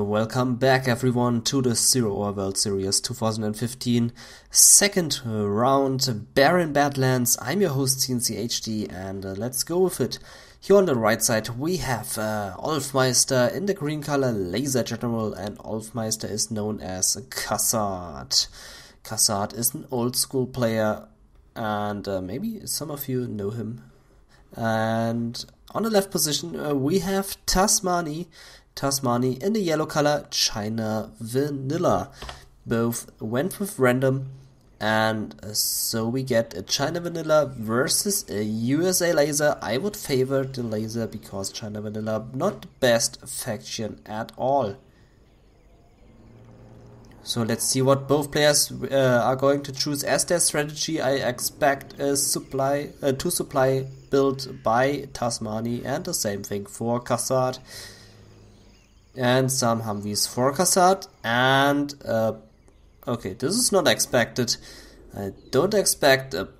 Welcome back everyone to the Zero Hour World Series 2015 second round Barren Badlands. I'm your host cncHD and let's go with it. Here on the right side we have Olfmeister in the green color, Laser General, and Olfmeister is known as Kassad. Kassad is an old school player and maybe some of you know him. And on the left position we have TazMaNy. TazMaNy in the yellow color, China Vanilla. Both went with random, and so we get a China Vanilla versus a USA Laser. I would favor the Laser because China Vanilla not the best faction at all. So let's see what both players are going to choose as their strategy. I expect a two supply built by TazMaNy and the same thing for Kassad. And some Humvees for Kassad, and okay, this is not expected. I don't expect a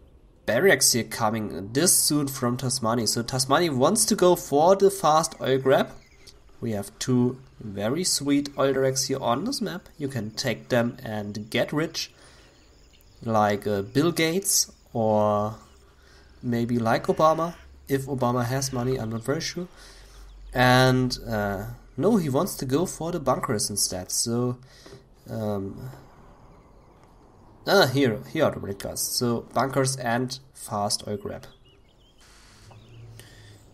barracks here coming this soon from TazMaNy. So TazMaNy wants to go for the fast oil grab. We have two very sweet oil derricks here on this map. You can take them and get rich, like Bill Gates or maybe like Obama. If Obama has money, I'm not very sure. And no, he wants to go for the bunkers instead. So, here are the red cards. So, bunkers and fast oil grab.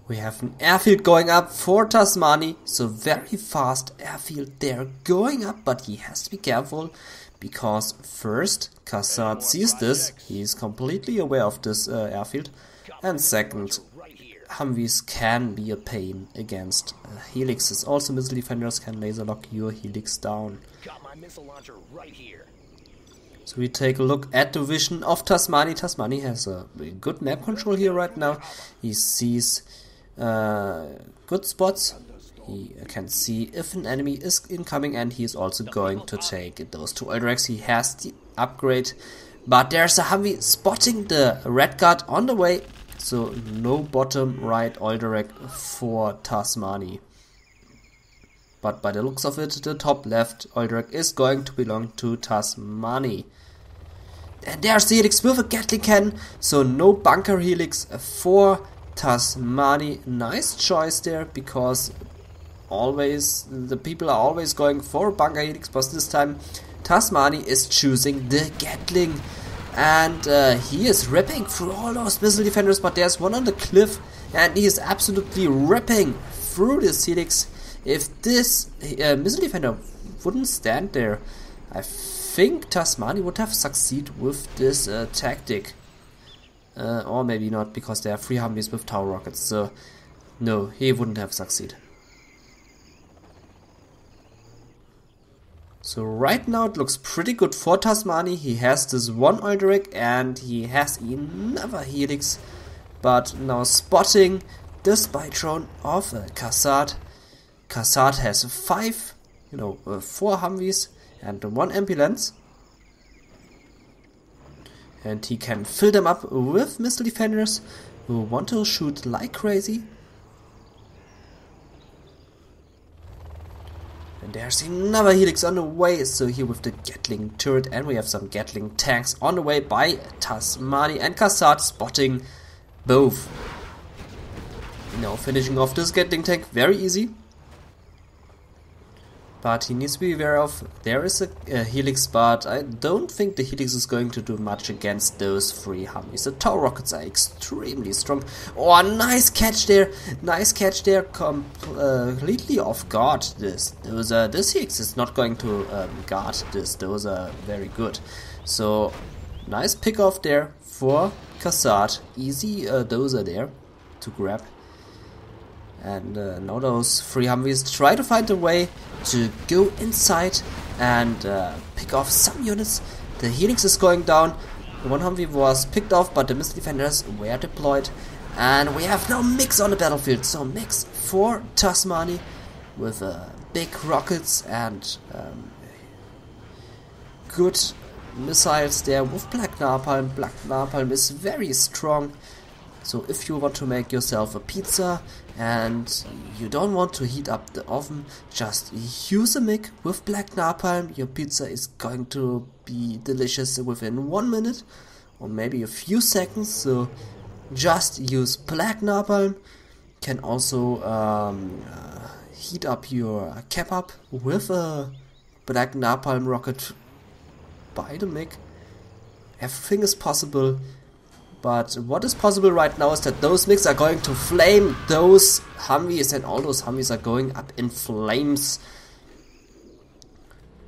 We have an airfield going up for TazMaNy. So, very fast airfield there going up, but he has to be careful because first, Kassad sees this. He is completely aware of this airfield. And second, Humvees can be a pain against helixes. Also, missile defenders can laser lock your helix down. Got my missile launcher right here. So we take a look at the vision of TazMaNy. TazMaNy has a good map control here right now. He sees good spots. He can see if an enemy is incoming, and he is also going to take those two oil derricks. He has the upgrade, but there's a Humvee spotting the red guard on the way. So no bottom right oil derrick for TazMaNy. But by the looks of it, the top left oil derrick is going to belong to TazMaNy. And there's the helix with a Gatling cannon. So no bunker helix for TazMaNy. Nice choice there, because always the people are always going for a bunker helix, but this time TazMaNy is choosing the Gatling. And he is ripping through all those missile defenders, but there's one on the cliff, and he is absolutely ripping through this helix. If this missile defender wouldn't stand there, I think TazMaNy would have succeeded with this tactic. Or maybe not, because there are 3 Humvees with tower rockets, so no, he wouldn't have succeeded. So right now it looks pretty good for TazMaNy. He has this one oil derrick and he has another helix. But now spotting the spy drone of Kassad. Kassad has 4 Humvees and 1 ambulance. And he can fill them up with missile defenders who want to shoot like crazy. And there's another helix on the way, so here with the Gatling turret, and we have some Gatling tanks on the way by TazMaNy and Kassad spotting both. Now finishing off this Gatling tank, very easy. But he needs to be aware of, there is a helix, but I don't think the helix is going to do much against those 3 Humvees. The tower rockets are extremely strong. Oh, nice catch there! Nice catch there, completely off guard. This helix is not going to guard this. Those are very good. So, nice pick off there for Kassad. Easy those are there to grab. And now those 3 Humvees try to find a way to go inside and pick off some units. The helix is going down. One Humvee was picked off, but the missile defenders were deployed. And we have now Mix on the battlefield. So Mix for TazMaNy with big rockets and good missiles there with Black Napalm. Black Napalm is very strong. So if you want to make yourself a pizza and you don't want to heat up the oven, just use a MiG with black napalm. Your pizza is going to be delicious within 1 minute or maybe a few seconds. So just use black napalm. Can also heat up your kebab with a black napalm rocket by the MiG. Everything is possible. But what is possible right now is that those MiGs are going to flame those Humvees, and all those Humvees are going up in flames.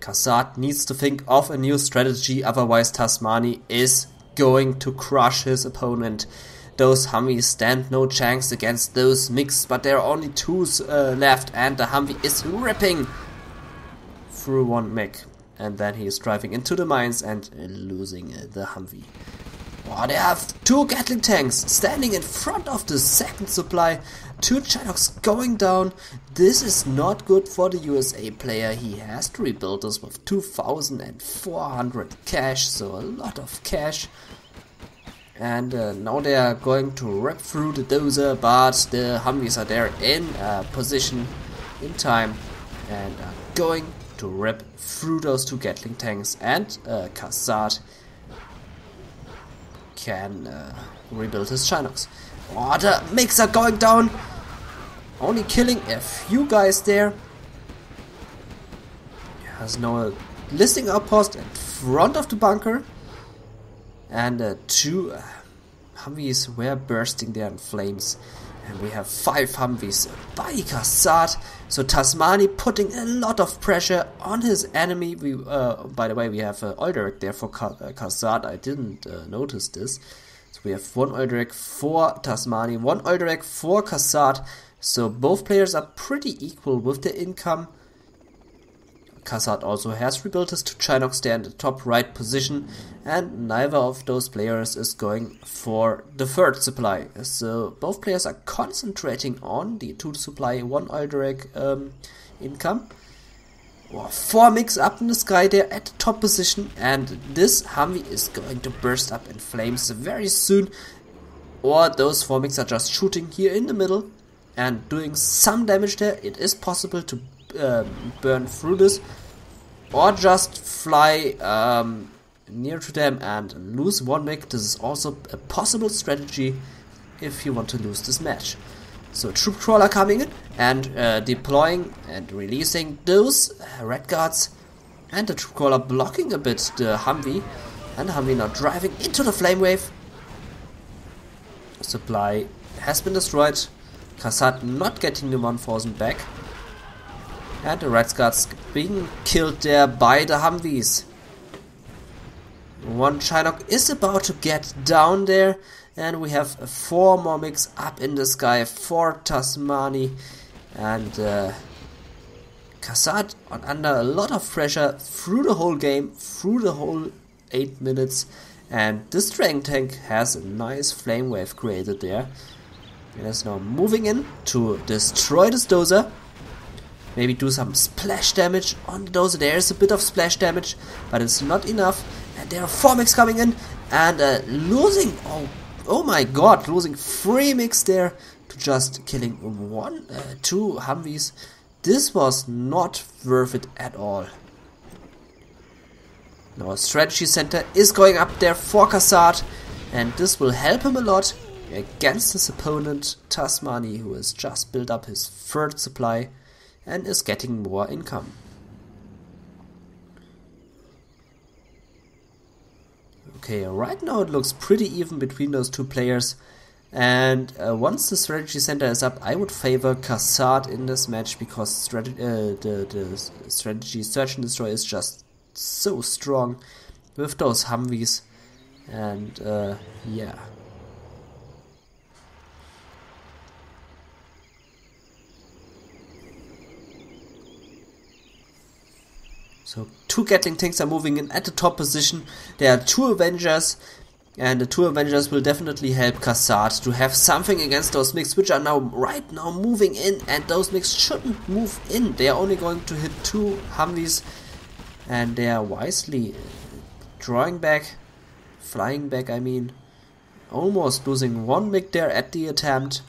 Kassad needs to think of a new strategy, otherwise TazMaNy is going to crush his opponent. Those Humvees stand no chance against those MiGs, but there are only 2 left, and the Humvee is ripping through one MiG. And then he is driving into the mines and losing the Humvee. Oh, they have 2 Gatling tanks standing in front of the second supply. 2 Chinooks going down. This is not good for the USA player. He has to rebuild this with 2,400 cash, so a lot of cash. And now they are going to rip through the dozer, but the Humvees are there in position, in time, and are going to rip through those 2 Gatling tanks. And Kassad can rebuild his Chinooks. Oh, the MiGs are going down. Only killing a few guys there. There's no listing outpost in front of the bunker. And 2 Humvees were bursting there in flames. And we have 5 Humvees by Kassad. So TazMaNy putting a lot of pressure on his enemy. By the way, we have oil direct there for Kassad. I didn't notice this. So we have 1 oil direct for TazMaNy, 1 oil direct for Kassad. So both players are pretty equal with the income. Kassad also has rebuilt his 2 Chinooks there in the top right position, and neither of those players is going for the 3rd supply. So both players are concentrating on the 2 supply, 1 oil direct income. Oh, 4 MiGs up in the sky there at the top position, and this Humvee is going to burst up in flames very soon. Or those 4 MiGs are just shooting here in the middle and doing some damage there. It is possible to burn through this, or just fly near to them and lose 1 MiG. This is also a possible strategy if you want to lose this match. So troop crawler coming in and deploying and releasing those red guards, and the troop crawler blocking a bit the Humvee, and the Humvee now driving into the flame wave. Supply has been destroyed. Kassad not getting the 1,000 back. And the Red Guards being killed there by the Humvees. 1 Chinook is about to get down there. And we have 4 more MiGs up in the sky for TazMaNy. And Kassad under a lot of pressure through the whole game, through the whole 8 minutes. And this Dragon Tank has a nice flame wave created there. It is now moving in to destroy this dozer. Maybe do some splash damage on the dozer. There is a bit of splash damage, but it's not enough. And there are 4 MiGs coming in and losing. Oh my god, losing 3 MiGs there to just killing 2 Humvees. This was not worth it at all. Now a strategy center is going up there for Kassad, and this will help him a lot against his opponent TazMaNy, who has just built up his 3rd supply and is getting more income. Okay, right now it looks pretty even between those 2 players, and once the strategy center is up, I would favor Kassad in this match, because the strategy search and destroy is just so strong with those Humvees, and yeah. So 2 Gatling tanks are moving in at the top position. There are 2 Avengers, and the 2 Avengers will definitely help Kassad to have something against those MiGs, which are right now moving in, and those MiGs shouldn't move in. They are only going to hit 2 Humvees, and they are wisely drawing back, flying back I mean, Almost losing one MiG there at the attempt.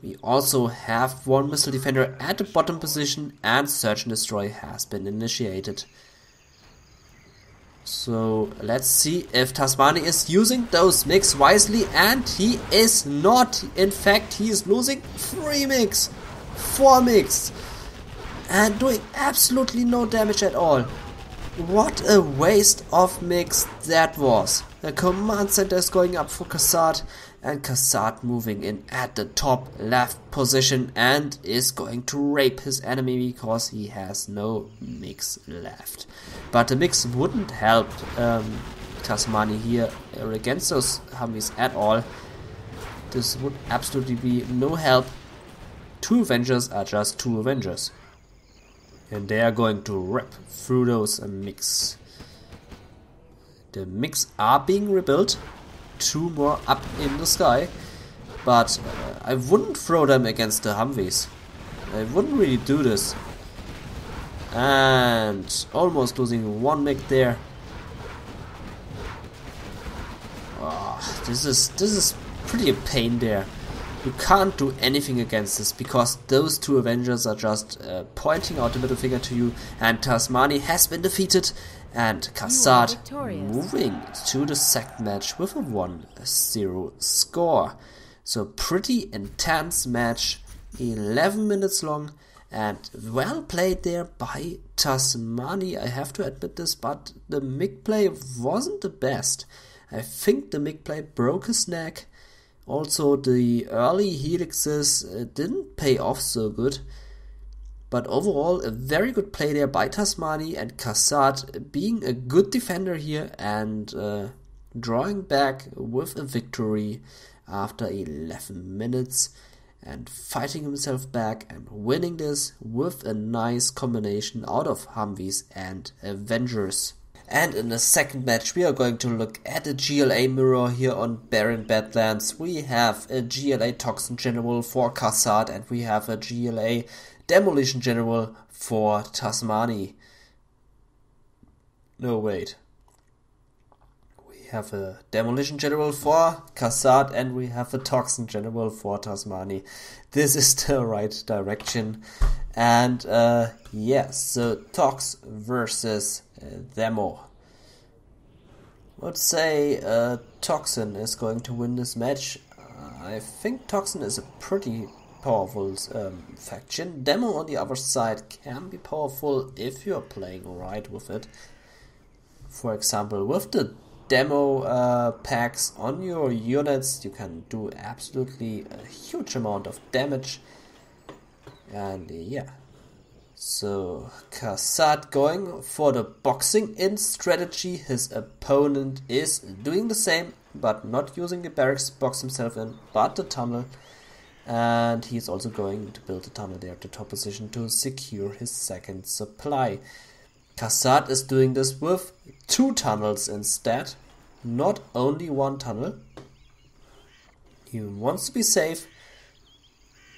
We also have one missile defender at the bottom position, and search and destroy has been initiated. So let's see if TazMaNy is using those MiGs wisely, and he is not. In fact, he is losing 3 MiGs, 4 MiGs, and doing absolutely no damage at all. What a waste of MiGs that was. The command center is going up for Kassad, and Kassad moving in at the top left position and is going to rape his enemy because he has no MiGs left. But the MiGs wouldn't help TazMaNy here against those Humvees at all. This would absolutely be no help. 2 Avengers are just 2 Avengers. And they are going to rip through those MiGs. The MiGs are being rebuilt. 2 more up in the sky. But I wouldn't throw them against the Humvees. I wouldn't really do this. And almost losing 1 MiG there. Oh, this is pretty a pain there. You can't do anything against this because those 2 Avengers are just pointing out the middle finger to you, and TazMaNy has been defeated, and Kassad moving to the second match with a 1-0 score. So pretty intense match, 11 minutes long, and well played there by TazMaNy. I have to admit this, but the MiG play wasn't the best. I think the MiG play broke his neck. Also, the early helixes didn't pay off so good. But overall, a very good play there by TazMaNy, and Kassad being a good defender here and drawing back with a victory after 11 minutes and fighting himself back and winning this with a nice combination out of Humvees and Avengers. And in the second match, we are going to look at a GLA mirror here on Barren Badlands. We have a GLA Toxin General for Kassad, and we have a GLA Demolition General for TazMaNy. No, wait. We have a Demolition General for Kassad, and we have a Toxin General for TazMaNy. This is the right direction. And yes, so Tox versus Demo. Let's say Toxin is going to win this match. I think Toxin is a pretty powerful faction. Demo on the other side can be powerful if you're playing right with it. For example, with the Demo packs on your units, you can do absolutely a huge amount of damage. And yeah, so Kassad going for the boxing in strategy. His opponent is doing the same, but not using the barracks to box himself in, but the tunnel. And he's also going to build a tunnel there at the top position to secure his second supply. Kassad is doing this with 2 tunnels instead, not only 1 tunnel. He wants to be safe,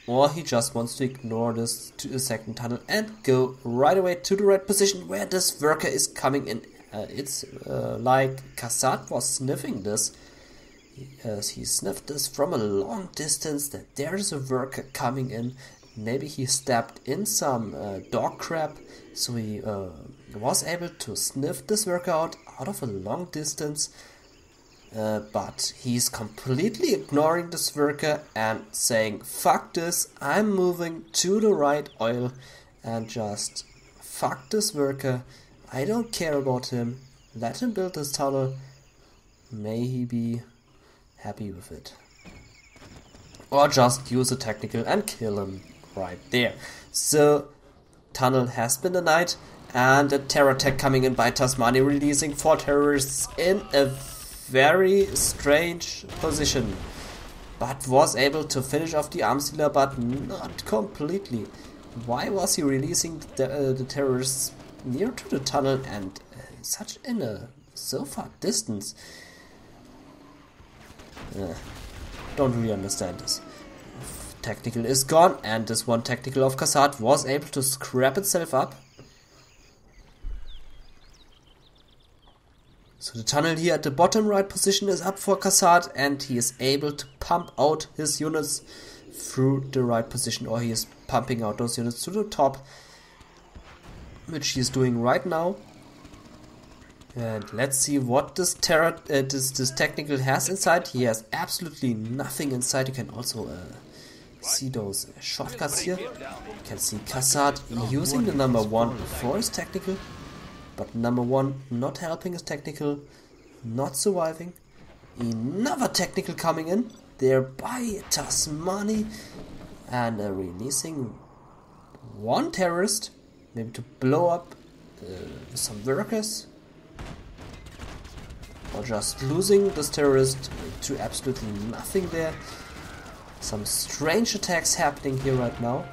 or he just wants to ignore this to the second tunnel and go right away to the right position where this worker is coming in. It's like Kassad was sniffing this. He sniffed this from a long distance that there is a worker coming in. Maybe he stepped in some dog crap, so he was able to sniff this worker out of a long distance. But he's completely ignoring this worker and saying, fuck this, I'm moving to the right oil, and just fuck this worker. I don't care about him. Let him build this tunnel. May he be happy with it. Or just use a technical and kill him right there. So, tunnel has been denied, and a terror attack coming in by TazMaNy, releasing 4 terrorists in a very strange position, but was able to finish off the arms dealer, but not completely. Why was he releasing the terrorists near to the tunnel and such in a so far distance? Don't really understand this. Technical is gone, and this one technical of Kassad was able to scrap itself up. So the tunnel here at the bottom right position is up for Kassad, and he is able to pump out his units through the right position, or he is pumping out those units to the top, which he is doing right now. And let's see what this technical has inside. He has absolutely nothing inside. You can also see those shortcuts here. You can see Kassad using the number 1 for his technical, but number 1 not helping his technical, not surviving. Another technical coming in there by TazMaNy, and releasing one terrorist, maybe to blow up some workers, or just losing this terrorist to absolutely nothing there. Some strange attacks happening here right now.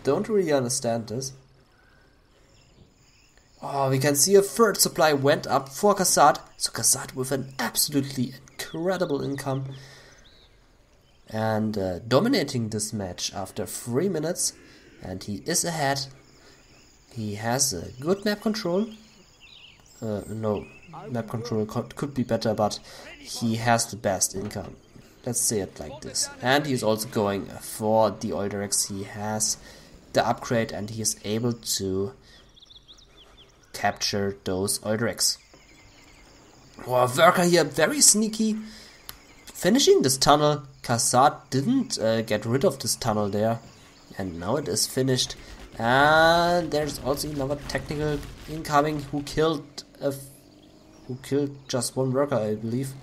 Don't really understand this. Oh, we can see a third supply went up for Kassad. So Kassad with an absolutely incredible income. And dominating this match after 3 minutes. And he is ahead. He has a good map control. No, map control could be better, but he has the best income. Let's say it like this. And he's also going for the oil derricks. He has the upgrade and he is able to capture those oil derricks. Oh, worker here, very sneaky. Finishing this tunnel. Kassad didn't get rid of this tunnel there. And now it is finished. And there's also another technical incoming who killed just one worker, I believe.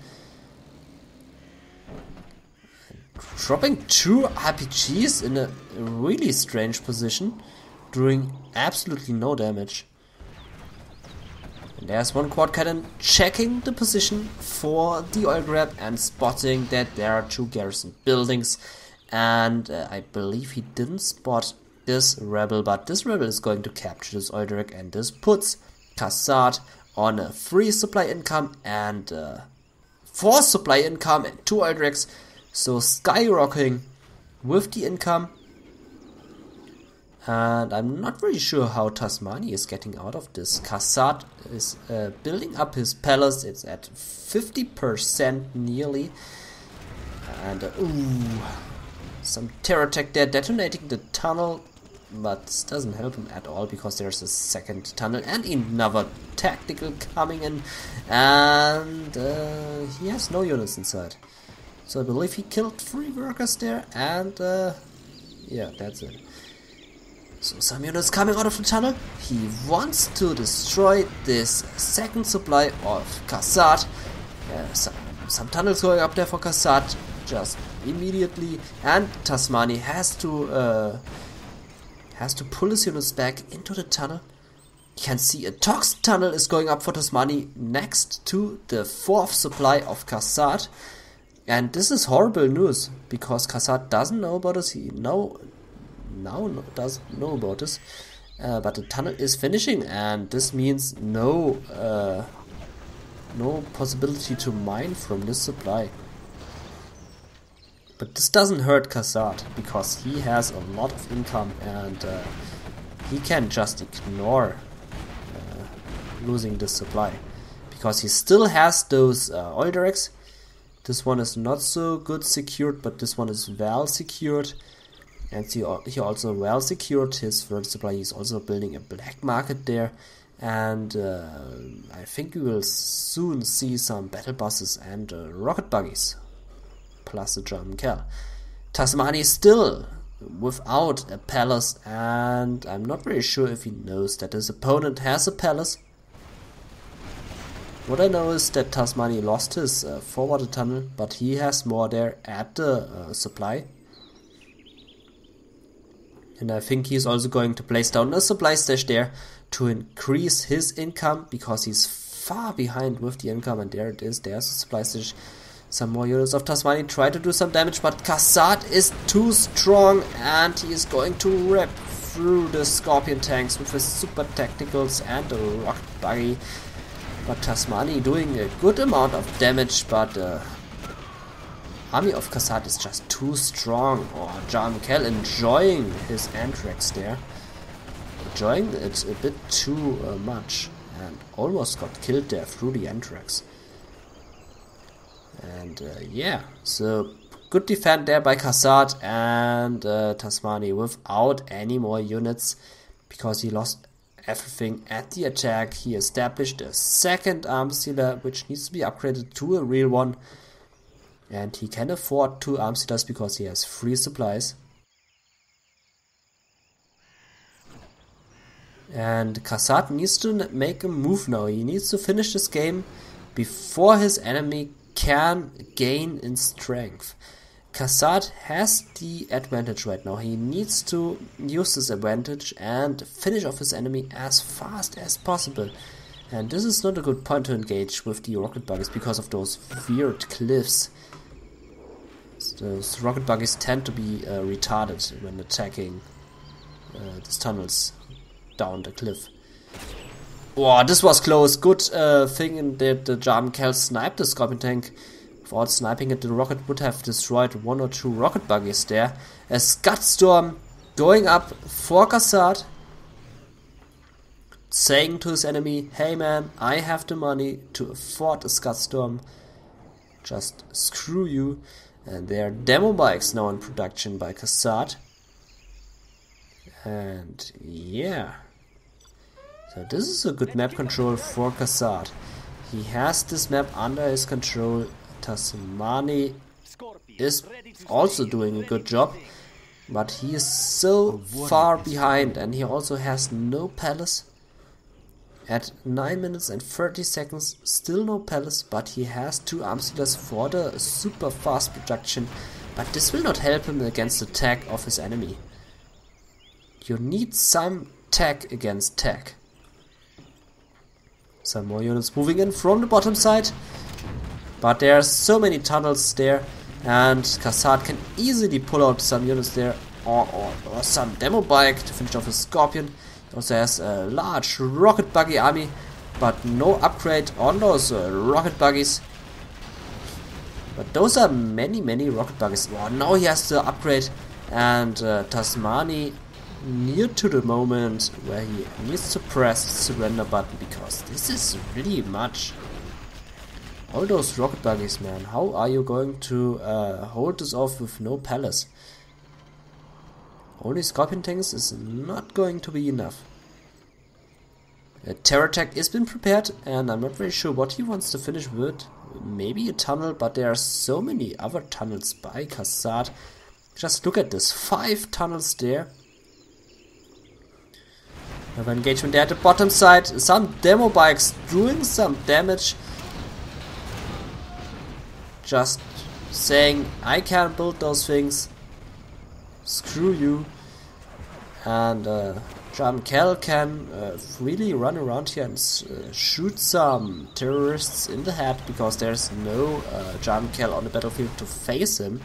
Dropping 2 RPGs in a really strange position, doing absolutely no damage. And there's one quad cannon checking the position for the oil grab and spotting that there are 2 garrison buildings. And I believe he didn't spot this rebel, but this rebel is going to capture this oil derrick, and this puts Kassad on a 3 supply income and 4 supply income and 2 oil derricks. So skyrocketing with the income. And I'm not really sure how TazMaNy is getting out of this. Kassad is building up his palace. It's at 50% nearly. And some terror attack there, detonating the tunnel. But this doesn't help him at all, because there's a second tunnel and another tactical coming in. And he has no units inside. So I believe he killed 3 workers there, and yeah, that's it. So some units coming out of the tunnel. He wants to destroy this second supply of Kassad. Some tunnels going up there for Kassad just immediately, and TazMaNy has to pull his units back into the tunnel. You can see a toxic tunnel is going up for TazMaNy next to the 4th supply of Kassad. And this is horrible news, because Kassad doesn't know about this. He now doesn't know about this. But the tunnel is finishing, and this means no possibility to mine from this supply. But this doesn't hurt Kassad, because he has a lot of income, and he can just ignore losing this supply, because he still has those oil derricks. This one is not so good secured, but this one is well secured. And he also well secured his third supply. He's also building a black market there. And I think we will soon see some battle buses and rocket buggies. Plus a German Cal. TazMaNy is still without a palace. And I'm not very sure if he knows that his opponent has a palace. What I know is that TazMaNy lost his forwarded tunnel, but he has more there at the supply. And I think he's also going to place down a supply stash there to increase his income, because he's far behind with the income. And there it is, there's a supply stash. Some more units of TazMaNy try to do some damage, but Kassad is too strong, and he is going to rip through the Scorpion tanks with his super technicals and the rocket buggy. But TazMaNy doing a good amount of damage, but army of Kassad is just too strong. Or Jan Kell enjoying his Anthrax there. Enjoying it a bit too much. and almost got killed there through the Anthrax. And yeah, so good defend there by Kassad, and TazMaNy without any more units because he lost everything at the attack. He established a second arms dealer which needs to be upgraded to a real one, and he can afford 2 arms dealers because he has 3 supplies. And Kassad needs to make a move now. He needs to finish this game before his enemy can gain in strength. Kassad has the advantage right now. He needs to use this advantage and finish off his enemy as fast as possible. And this is not a good point to engage with the rocket buggies because of those weird cliffs. Those rocket buggies tend to be retarded when attacking these tunnels down the cliff. Wow, this was close. Good thing that the German Cal sniped the Scorpion tank. Without sniping it, the rocket would have destroyed 1 or 2 rocket buggies there. A Scud Storm going up for Kassad, saying to his enemy, hey man, I have the money to afford a Scud Storm. Just screw you. And there are demo bikes now in production by Kassad. And yeah. So this is a good map control for Kassad. He has this map under his control. TazMaNy is also doing a good job, but he is so far behind, and he also has no palace. At 9 minutes and 30 seconds, still no palace, but he has 2 arms dealers for the super fast production, but this will not help him against the tech of his enemy. You need some tech against tech. Some more units moving in from the bottom side. But there are so many tunnels there, and Kassad can easily pull out some units there, or some demo bike to finish off his Scorpion. He also has a large rocket buggy army, but no upgrade on those rocket buggies. But those are many rocket buggies. Oh, now he has to upgrade, and TazMaNy near to the moment where he needs to press the surrender button, because this is really much. All those rocket buggies, man, how are you going to hold this off with no palace? Only Scorpion tanks is not going to be enough. A terror attack has been prepared, and I'm not very sure what he wants to finish with. Maybe a tunnel, but there are so many other tunnels by Kassad. Just look at this, 5 tunnels there. Another engagement there at the bottom side. Some demo bikes doing some damage. Just saying, I can't build those things. Screw you. And German Cal can freely run around here and shoot some terrorists in the head, because there's no German Cal on the battlefield to face him.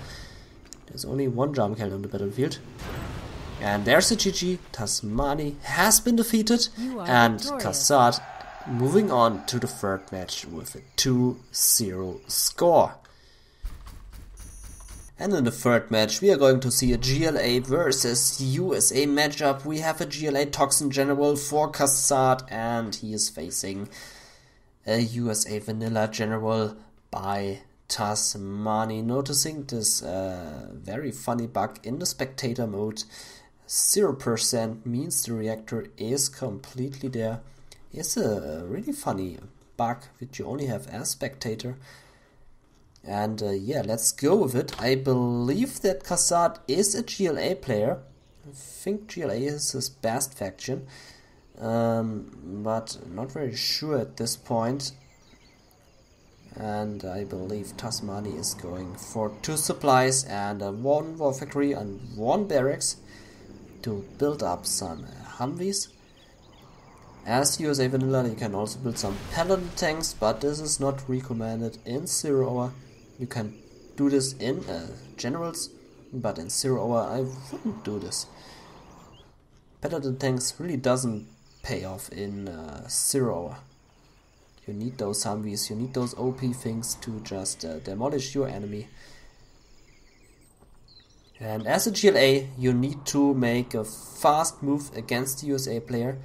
There's only 1 German Cal on the battlefield. And there's a GG. TazMaNy has been defeated, and Kassad moving on to the 3rd match with a 2-0 score. And in the 3rd match we are going to see a GLA versus USA matchup. We have a GLA Toxin General for Kassad, and he is facing a USA Vanilla General by TazMaNy. Noticing this very funny bug in the spectator mode. 0% means the reactor is completely there. It's a really funny bug which you only have as spectator. And yeah, let's go with it. I believe that Kassad is a GLA player. I think GLA is his best faction, but not very sure at this point. And I believe TazMaNy is going for 2 supplies and 1 war factory and 1 barracks to build up some Humvees. As USA Vanilla, you can also build some Paladin tanks, but this is not recommended in 0 hour. You can do this in Generals, but in 0 hour I wouldn't do this. Paladin tanks really doesn't pay off in 0 hour. You need those Humvees, you need those OP things to just demolish your enemy. And as a GLA, you need to make a fast move against the USA player.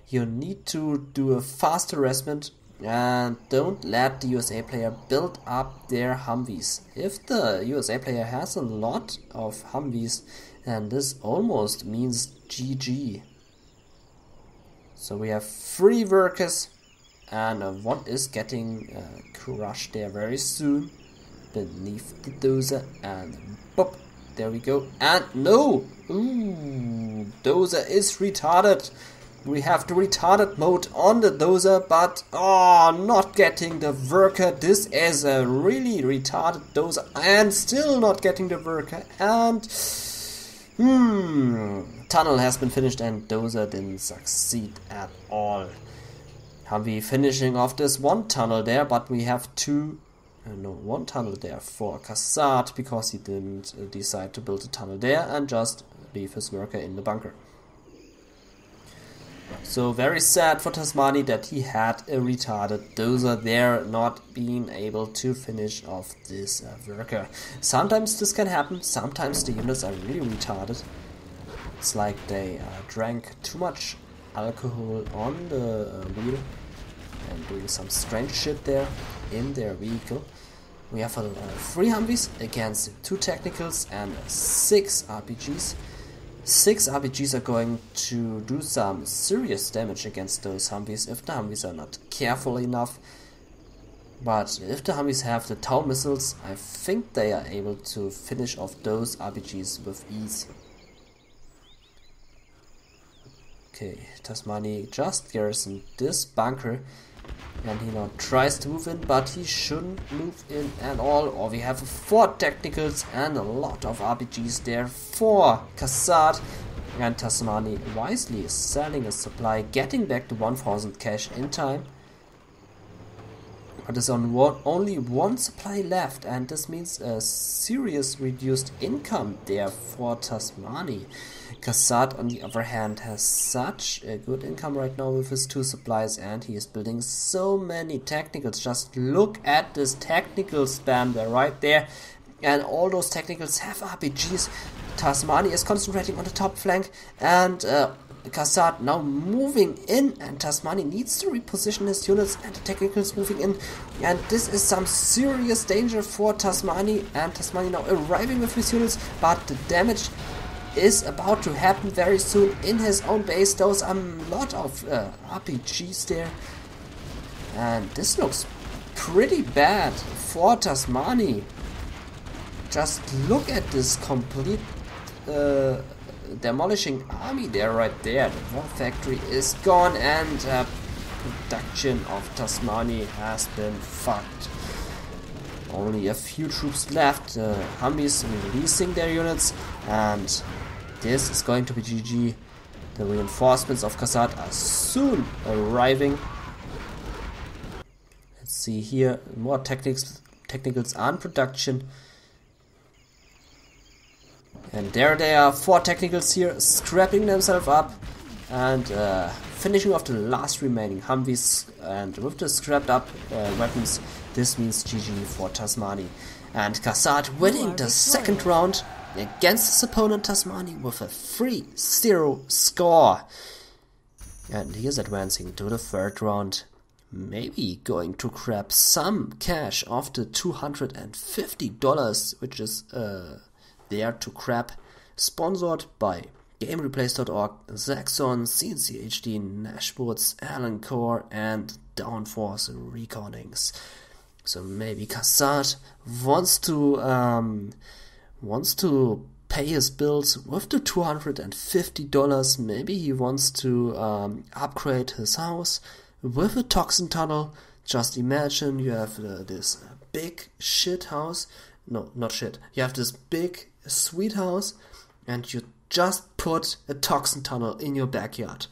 You need to do a fast harassment and don't let the USA player build up their Humvees. If the USA player has a lot of Humvees, then this almost means GG. So we have 3 workers, and one is getting crushed there very soon beneath the dozer, and boop, there we go. And no! Ooh, dozer is retarded. We have the retarded mode on the dozer, but not getting the worker. This is a really retarded dozer and still not getting the worker. And tunnel has been finished and dozer didn't succeed at all. Humvee finishing off this one tunnel there, but we have one tunnel there for Kassad because he didn't decide to build a tunnel there and just leave his worker in the bunker. So very sad for TazMaNy that he had a retarded dozer there, not being able to finish off this worker. Sometimes this can happen, sometimes the units are really retarded. It's like they drank too much alcohol on the wheel and doing some strange shit there in their vehicle. We have 3 Humvees against 2 technicals and 6 RPGs. 6 RPGs are going to do some serious damage against those Humvees if the Humvees are not careful enough. But if the Humvees have the tow missiles, I think they are able to finish off those RPGs with ease. Okay, TazMaNy just garrisoned this bunker and he now tries to move in, but he shouldn't move in at all. Or we have 4 technicals and a lot of RPGs there for Kassad, and TazMaNy wisely is selling a supply, getting back the 1000 cash in time. But there's only one supply left, and this means a serious reduced income there for TazMaNy. Kassad, on the other hand, has such a good income right now with his 2 supplies, and he is building so many technicals. Just look at this technical spam there, right there. And all those technicals have RPGs. TazMaNy is concentrating on the top flank, and Kassad now moving in, and TazMaNy needs to reposition his units, and the technicals moving in, and this is some serious danger for TazMaNy, and TazMaNy now arriving with his units, but the damage is about to happen very soon in his own base. Those are a lot of RPGs there, and this looks pretty bad for TazMaNy. Just look at this complete demolishing army there, right there. The war factory is gone, and production of TazMaNy has been fucked. Only a few troops left. Humvees releasing their units, and this is going to be GG. The reinforcements of Kassad are soon arriving. Let's see here, more technicals on production. And there they are, 4 technicals here, scrapping themselves up and finishing off the last remaining Humvees. And with the scrapped up weapons, this means GG for TazMaNy. And Kassad winning the second round against his opponent TazMaNy with a 3-0 score. And he is advancing to the third round. Maybe going to grab some cash off the $250, which is there to grab. Sponsored by GameReplace.org, Zaxxon, cncHD, Nashwoods, Alan Core, and Downforce Recordings. So maybe Kassad wants to pay his bills with the $250. Maybe he wants to upgrade his house with a toxin tunnel. Just imagine you have this big shit house. No, not shit. You have this big sweet house, and you just put a toxin tunnel in your backyard.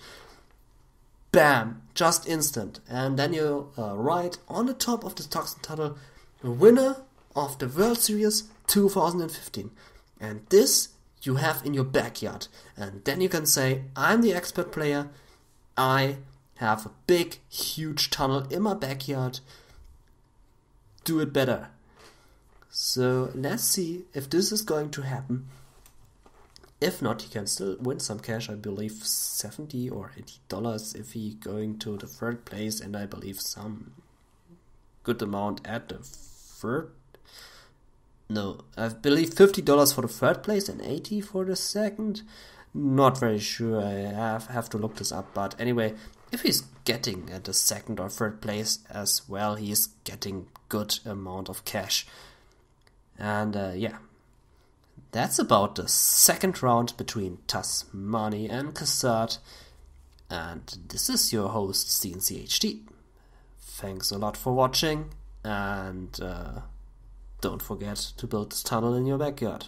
Bam! Just instant. And then you write on the top of the toxin tunnel, winner of the World Series 2015. And this you have in your backyard. And then you can say, I'm the expert player. I have a big, huge tunnel in my backyard. Do it better. So let's see if this is going to happen. If not, he can still win some cash. I believe $70 or $80 if he going to the third place, and I believe some good amount at the third. No, I believe $50 for the third place and $80 for the second. Not very sure. I have to look this up. But anyway, if he's getting at the second or third place as well, he's getting good amount of cash. And yeah. That's about the second round between TazMaNy and Cassard. And this is your host, cncHD. Thanks a lot for watching, and don't forget to build this tunnel in your backyard.